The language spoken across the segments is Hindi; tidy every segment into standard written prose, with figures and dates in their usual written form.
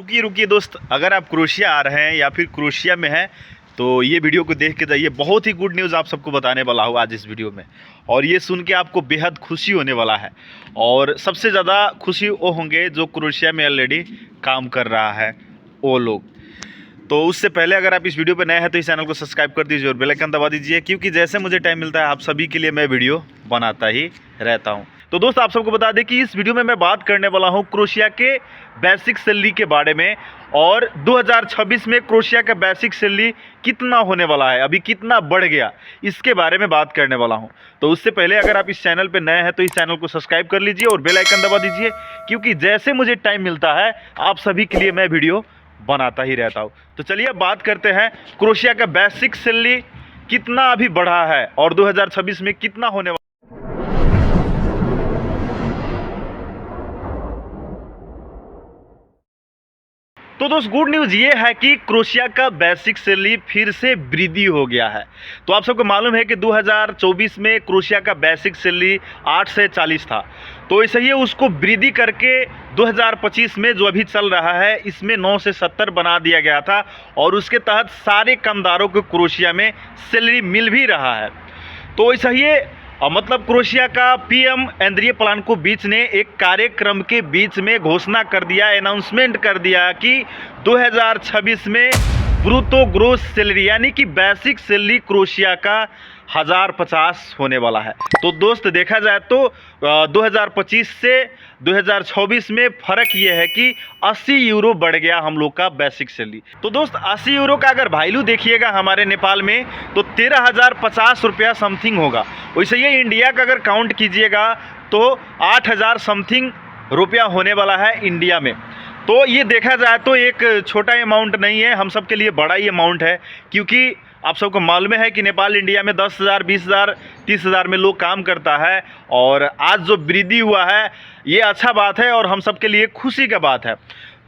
रुकिए रुकिए दोस्त, अगर आप क्रोशिया आ रहे हैं या फिर क्रोशिया में हैं तो ये वीडियो को देख के जाइए। बहुत ही गुड न्यूज़ आप सबको बताने वाला हूँ आज इस वीडियो में, और ये सुन के आपको बेहद खुशी होने वाला है। और सबसे ज़्यादा खुशी वो होंगे जो क्रोशिया में ऑलरेडी काम कर रहा है वो लोग। तो उससे पहले अगर आप इस वीडियो पर नए हैं तो इस चैनल को सब्सक्राइब कर दीजिए और बेल आइकन दबा दीजिए, क्योंकि जैसे मुझे टाइम मिलता है आप सभी के लिए मैं वीडियो बनाता ही रहता हूं। तो दोस्त आप सबको बता दें कि इस वीडियो में मैं बात करने वाला हूं क्रोशिया के बेसिक सैलरी के बारे में, और 2026 में क्रोशिया का बेसिक सैलरी कितना होने वाला है, अभी कितना बढ़ गया, इसके बारे में बात करने वाला हूं। तो उससे पहले अगर आप इस चैनल पर नए हैं तो इस चैनल को सब्सक्राइब कर लीजिए और बेल आइकन दबा दीजिए, क्योंकि जैसे मुझे टाइम मिलता है आप सभी के लिए मैं वीडियो बनाता ही रहता हूँ। तो चलिए अब बात करते हैं क्रोशिया का बेसिक सैलरी कितना अभी बढ़ा है और 2026 में कितना होने वाला। तो दोस्त गुड न्यूज़ ये है कि क्रोशिया का बेसिक सैलरी फिर से वृद्धि हो गया है। तो आप सबको मालूम है कि 2024 में क्रोशिया का बेसिक सैलरी 8 से 40 था, तो ऐसे ही उसको वृद्धि करके 2025 में जो अभी चल रहा है इसमें 9 से 70 बना दिया गया था, और उसके तहत सारे कामदारों को क्रोशिया में सैलरी मिल भी रहा है। तो ऐसा ही मतलब क्रोशिया का पीएम एंद्रिय प्लानको बीच ने एक कार्यक्रम के बीच में घोषणा कर दिया, अनाउंसमेंट कर दिया कि 2026 में ब्रूटो ग्रोस सैलरी यानी कि बेसिक सैलरी क्रोशिया का 1050 होने वाला है। तो दोस्त देखा जाए तो 2025 से 2024 में फ़र्क ये है कि 80 यूरो बढ़ गया हम लोग का बेसिक सैलरी। तो दोस्त 80 यूरो का अगर वैल्यू देखिएगा हमारे नेपाल में तो 13,050 रुपया समथिंग होगा। वैसे ये इंडिया का अगर काउंट कीजिएगा तो 8,000 समथिंग रुपया होने वाला है इंडिया में। तो ये देखा जाए तो एक छोटा अमाउंट नहीं है, हम सब के लिए बड़ा ही अमाउंट है, क्योंकि आप सबको मालूम है कि नेपाल इंडिया में 10,000, 20,000, 30,000 में लोग काम करता है, और आज जो वृद्धि हुआ है ये अच्छा बात है और हम सब के लिए खुशी का बात है।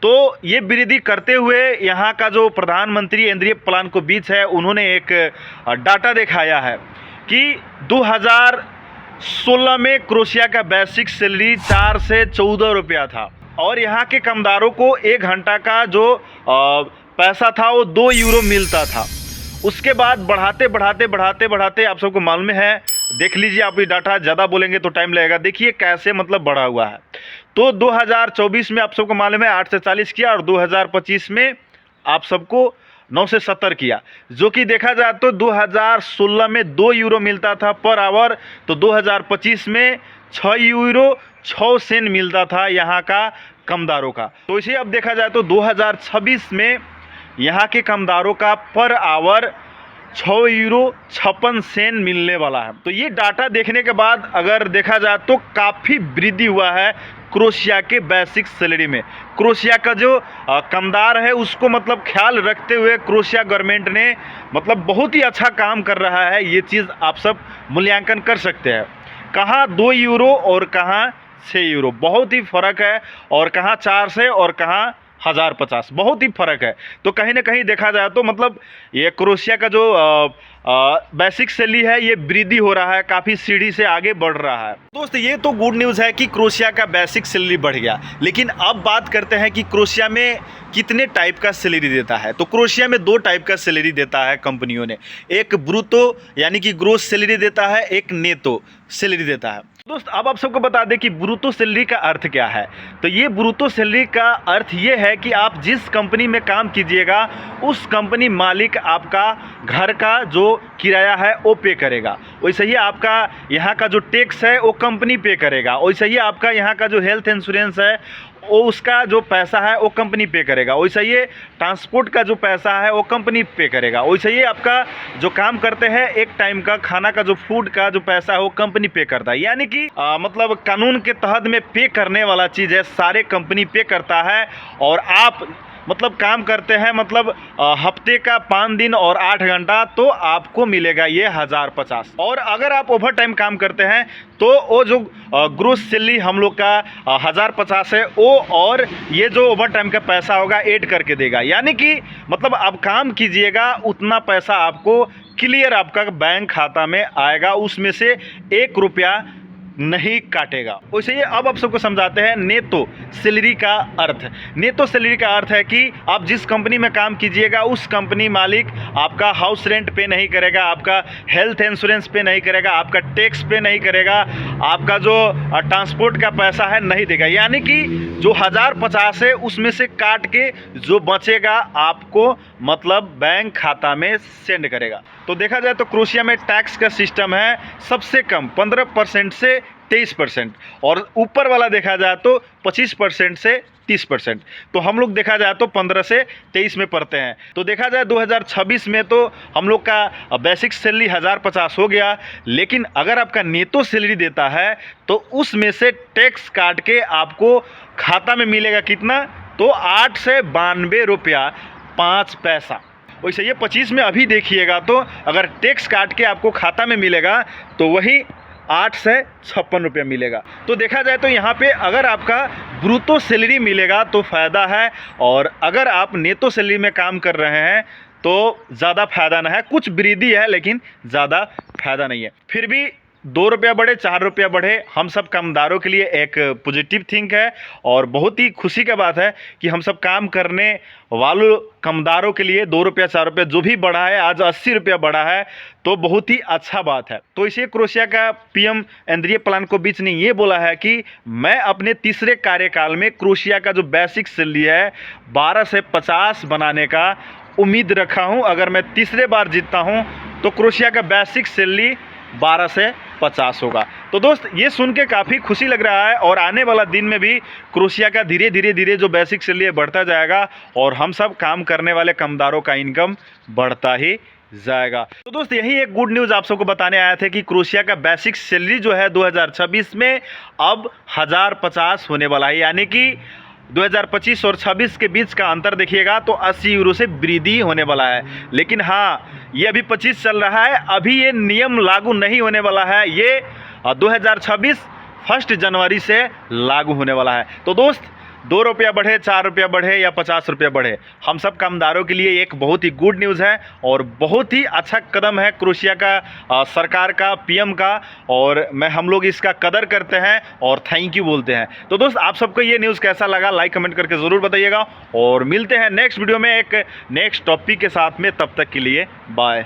तो ये वृद्धि करते हुए यहाँ का जो प्रधानमंत्री एंद्रिय प्लानको बीच है उन्होंने एक डाटा दिखाया है कि 2016 में क्रोशिया का बेसिक सैलरी 4 से 14 रुपया था, और यहाँ के कामदारों को 1 घंटा का जो पैसा था वो 2 यूरो मिलता था। उसके बाद बढ़ाते बढ़ाते बढ़ाते बढ़ाते आप सबको मालूम है, देख लीजिए आप ये डाटा, ज़्यादा बोलेंगे तो टाइम लगेगा, देखिए कैसे मतलब बढ़ा हुआ है। तो 2024 में आप सबको मालूम है 8 से 40 किया, और 2025 में आप सबको 9 से 70 किया, जो कि देखा जाए तो 2016 में 2 यूरो मिलता था पर आवर, तो 2025 में 6 यूरो 6 सेंट मिलता था यहाँ का कामदारों का। तो इसे अब देखा जाए तो 2026 में यहाँ के कामदारों का पर आवर 6 यूरो 56 सेंट मिलने वाला है। तो ये डाटा देखने के बाद अगर देखा जाए तो काफ़ी वृद्धि हुआ है क्रोशिया के बेसिक सैलरी में। क्रोशिया का जो कामदार है उसको मतलब ख्याल रखते हुए क्रोशिया गवर्नमेंट ने मतलब बहुत ही अच्छा काम कर रहा है। ये चीज़ आप सब मूल्यांकन कर सकते हैं, कहाँ 2 यूरो और कहाँ 6 यूरो, बहुत ही फ़र्क है, और कहाँ 4 से और कहाँ 1050, बहुत ही फ़र्क है। तो कहीं ना कहीं देखा जाए तो मतलब ये क्रोशिया का जो बेसिक सैलरी है ये वृद्धि हो रहा है, काफ़ी सीढ़ी से आगे बढ़ रहा है। दोस्त ये तो गुड न्यूज़ है कि क्रोशिया का बेसिक सैलरी बढ़ गया, लेकिन अब बात करते हैं कि क्रोशिया में कितने टाइप का सैलरी देता है। तो क्रोशिया में 2 टाइप का सैलरी देता है कंपनियों ने, एक ब्रूटो यानी कि ग्रोस सैलरी देता है, एक नेटो सैलरी देता है। दोस्त अब आप सबको बता दें कि ब्रूटो सैलरी का अर्थ क्या है। तो ये ब्रूटो सैलरी का अर्थ ये है कि आप जिस कंपनी में काम कीजिएगा उस कंपनी मालिक आपका घर का जो किराया है वो पे करेगा, वैसे ही आपका यहाँ का जो टैक्स है वो कंपनी पे करेगा, वैसे ही आपका यहाँ का जो हेल्थ इंश्योरेंस है वो उसका जो पैसा है वो कंपनी पे करेगा, वैसे ही ट्रांसपोर्ट का जो पैसा है वो कंपनी पे करेगा, वैसे ही आपका जो काम करते हैं एक टाइम का खाना का जो फूड का जो पैसा है वो कंपनी पे करता है। यानी कि मतलब कानून के तहत में पे करने वाला चीज़ है, सारे कंपनी पे करता है, और आप मतलब काम करते हैं मतलब हफ्ते का 5 दिन और 8 घंटा तो आपको मिलेगा ये 1050। और अगर आप ओवर टाइम काम करते हैं तो वो जो ग्रोस सैलरी हम लोग का 1050 है वो, और ये जो ओवर टाइम का पैसा होगा ऐड करके देगा। यानी कि मतलब आप काम कीजिएगा उतना पैसा आपको क्लियर आपका बैंक खाता में आएगा, उसमें से 1 रुपया नहीं काटेगा। वैसे ये अब आप सबको समझाते हैं नेतो सैलरी का अर्थ। नेतो सैलरी का अर्थ है कि आप जिस कंपनी में काम कीजिएगा उस कंपनी मालिक आपका हाउस रेंट पे नहीं करेगा, आपका हेल्थ इंश्योरेंस पे नहीं करेगा, आपका टैक्स पे नहीं करेगा, आपका जो ट्रांसपोर्ट का पैसा है नहीं देगा। यानी कि जो 1050 है उसमें से काट के जो बचेगा आपको मतलब बैंक खाता में सेंड करेगा। तो देखा जाए तो क्रोएशिया में टैक्स का सिस्टम है सबसे कम 15% से 23%, और ऊपर वाला देखा जाए तो 25% से 30%। तो हम लोग देखा जाए तो 15 से 23 में पढ़ते हैं। तो देखा जाए 2026 में तो हम लोग का बेसिक सैलरी 1050 हो गया, लेकिन अगर आपका नेतो सैलरी देता है तो उसमें से टैक्स काट के आपको खाता में मिलेगा कितना, तो 8 से 92 रुपया 5 पैसा। वैसे ये 25 में अभी देखिएगा तो अगर टैक्स काट के आपको खाता में मिलेगा तो वही 8 से 56 रुपया मिलेगा। तो देखा जाए तो यहाँ पे अगर आपका ब्रूटो सैलरी मिलेगा तो फ़ायदा है, और अगर आप नेतो सैलरी में काम कर रहे हैं तो ज़्यादा फ़ायदा ना है। कुछ वृद्धि है लेकिन ज़्यादा फ़ायदा नहीं है। फिर भी 2 रुपया बढ़े 4 रुपया बढ़े हम सब कामदारों के लिए एक पॉजिटिव थिंक है, और बहुत ही खुशी का बात है कि हम सब काम करने वालों कामदारों के लिए 2 रुपया 4 रुपया जो भी बढ़ा है, आज 80 रुपया बढ़ा है, तो बहुत ही अच्छा बात है। तो इसे क्रोएशिया का पीएम एंद्रिय प्लेनकोविच ने ये बोला है कि मैं अपने तीसरे कार्यकाल में क्रोएशिया का जो बेसिक सैलरी है 12 से 50 बनाने का उम्मीद रखा हूँ। अगर मैं तीसरे बार जीतता हूँ तो क्रोएशिया का बेसिक सैलरी 12 से 50 होगा। तो दोस्त ये सुन के काफ़ी खुशी लग रहा है, और आने वाला दिन में भी क्रोएशिया का धीरे धीरे जो बेसिक सैलरी बढ़ता जाएगा और हम सब काम करने वाले कामदारों का इनकम बढ़ता ही जाएगा। तो दोस्त यही एक गुड न्यूज़ आप सबको बताने आए थे कि क्रोएशिया का बेसिक सैलरी जो है 2026 में अब 1050 होने वाला है। यानी कि 2025 और 26 के बीच का अंतर देखिएगा तो 80 यूरो से वृद्धि होने वाला है। लेकिन हाँ, ये अभी 25 चल रहा है, अभी ये नियम लागू नहीं होने वाला है। ये 2026 1 जनवरी से लागू होने वाला है। तो दोस्त 2 रुपया बढ़े 4 रुपया बढ़े या 50 रुपया बढ़े, हम सब कामदारों के लिए एक बहुत ही गुड न्यूज़ है और बहुत ही अच्छा कदम है क्रोएशिया का सरकार का, पीएम का, और हम लोग इसका कदर करते हैं और थैंक यू बोलते हैं। तो दोस्त आप सबको ये न्यूज़ कैसा लगा लाइक कमेंट करके ज़रूर बताइएगा, और मिलते हैं नेक्स्ट वीडियो में एक नेक्स्ट टॉपिक के साथ में। तब तक के लिए बाय।